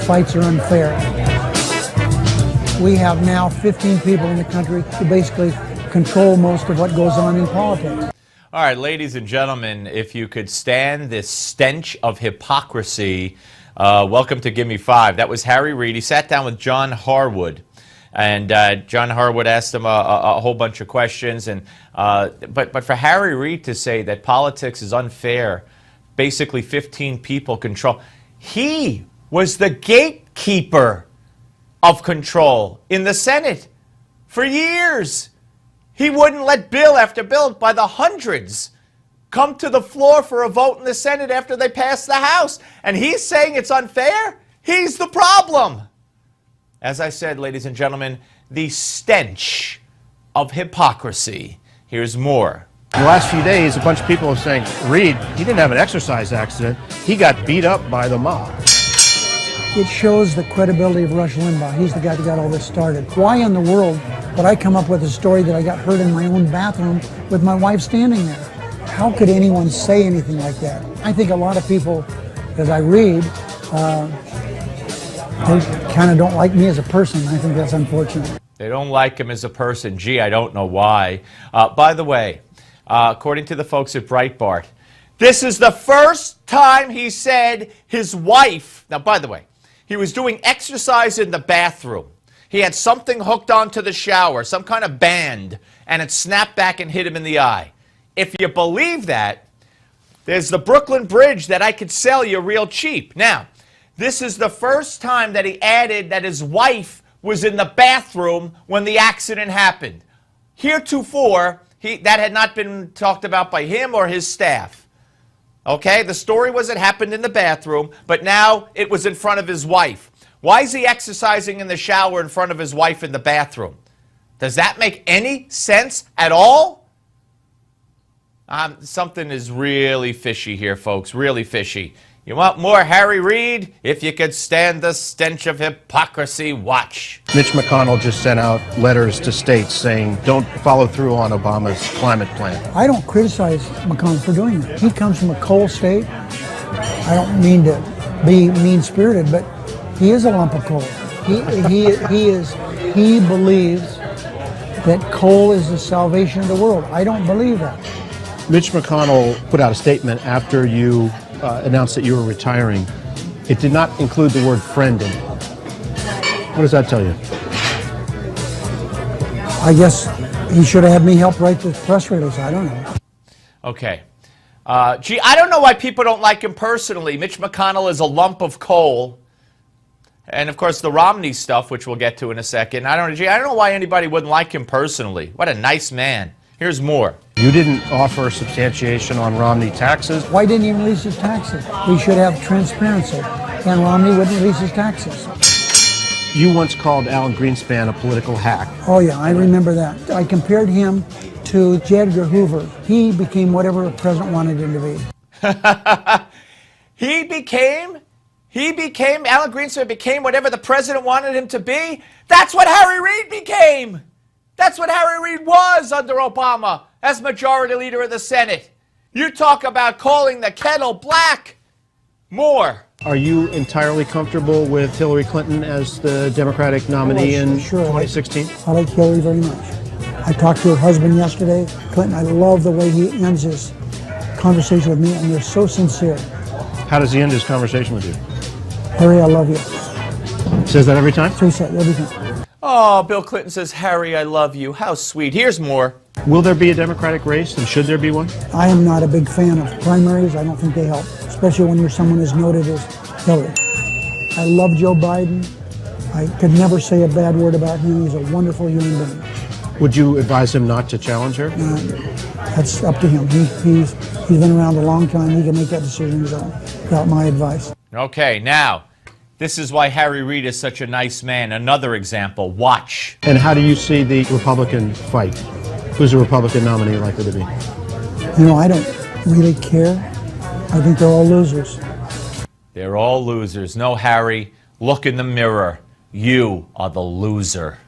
fights are unfair. We have now 15 people in the country who basically control most of what goes on in politics. All right, ladies and gentlemen, if you could stand this stench of hypocrisy, welcome to Give Me Five. That was Harry Reid. He sat down with John Harwood, and John Harwood asked him a whole bunch of questions. And but for Harry Reid to say that politics is unfair, basically 15 people control, he was the gatekeeper of control in the Senate for years. He wouldn't let bill after bill by the hundreds come to the floor for a vote in the Senate after they passed the House. And he's saying it's unfair? He's the problem. As I said, ladies and gentlemen, the stench of hypocrisy. Here's more. In the last few days, a bunch of people are saying, Reid, he didn't have an exercise accident. He got beat up by the mob. It shows the credibility of Rush Limbaugh. He's the guy that got all this started. Why in the world would I come up with a story that I got hurt in my own bathroom with my wife standing there? How could anyone say anything like that? I think a lot of people, as I read, they kind of don't like me as a person. I think that's unfortunate. They don't like him as a person. Gee, I don't know why. By the way, according to the folks at Breitbart, this is the first time he said his wife, now by the way, he was doing exercise in the bathroom. He had something hooked onto the shower, some kind of band, and it snapped back and hit him in the eye. If you believe that, there's the Brooklyn Bridge that I could sell you real cheap. Now, this is the first time that he added that his wife was in the bathroom when the accident happened. Heretofore, that had not been talked about by him or his staff. Okay, the story was it happened in the bathroom, but now it was in front of his wife. Why is he exercising in the shower in front of his wife in the bathroom? Does that make any sense at all? Something is really fishy here, folks, really fishy. You want more Harry Reid? If you could stand the stench of hypocrisy, watch. Mitch McConnell just sent out letters to states saying don't follow through on Obama's climate plan. I don't criticize McConnell for doing that. He comes from a coal state. I don't mean to be mean-spirited, but he is a lump of coal. He believes that coal is the salvation of the world. I don't believe that. Mitch McConnell put out a statement after you announced that you were retiring. It did not include the word friend in it. What does that tell you? I guess he should have had me help write the press release. I don't know. Okay. Gee, I don't know why people don't like him personally. Mitch McConnell is a lump of coal. And, of course, the Romney stuff, which we'll get to in a second. I don't know why anybody wouldn't like him personally. What a nice man. Here's more. You didn't offer substantiation on Romney taxes. Why didn't he release his taxes? We should have transparency. And Romney wouldn't release his taxes. You once called Alan Greenspan a political hack. Oh, yeah, I remember that. I compared him to J. Edgar Hoover. He became whatever the president wanted him to be. Alan Greenspan became whatever the president wanted him to be? That's what Harry Reid became! That's what Harry Reid was under Obama as majority leader of the Senate. You talk about calling the kettle black. More. Are you entirely comfortable with Hillary Clinton as the Democratic nominee in 2016? I like Hillary very much. I talked to her husband yesterday. Clinton, I love the way he ends his conversation with me, and they're so sincere. How does he end his conversation with you? Harry, I love you. Says that every time? So he said every time. Oh, Bill Clinton says, Harry, I love you. How sweet. Here's more. Will there be a Democratic race, and should there be one? I am not a big fan of primaries. I don't think they help, especially when you're someone as noted as Hillary. I love Joe Biden. I could never say a bad word about him. He's a wonderful human being. Would you advise him not to challenge her? That's up to him. He's been around a long time. He can make that decision his own, without my advice. Okay, now, this is why Harry Reid is such a nice man. Another example. Watch. And how do you see the Republican fight? Who's the Republican nominee likely to be? You know, I don't really care. I think they're all losers. They're all losers. No, Harry, look in the mirror. You are the loser.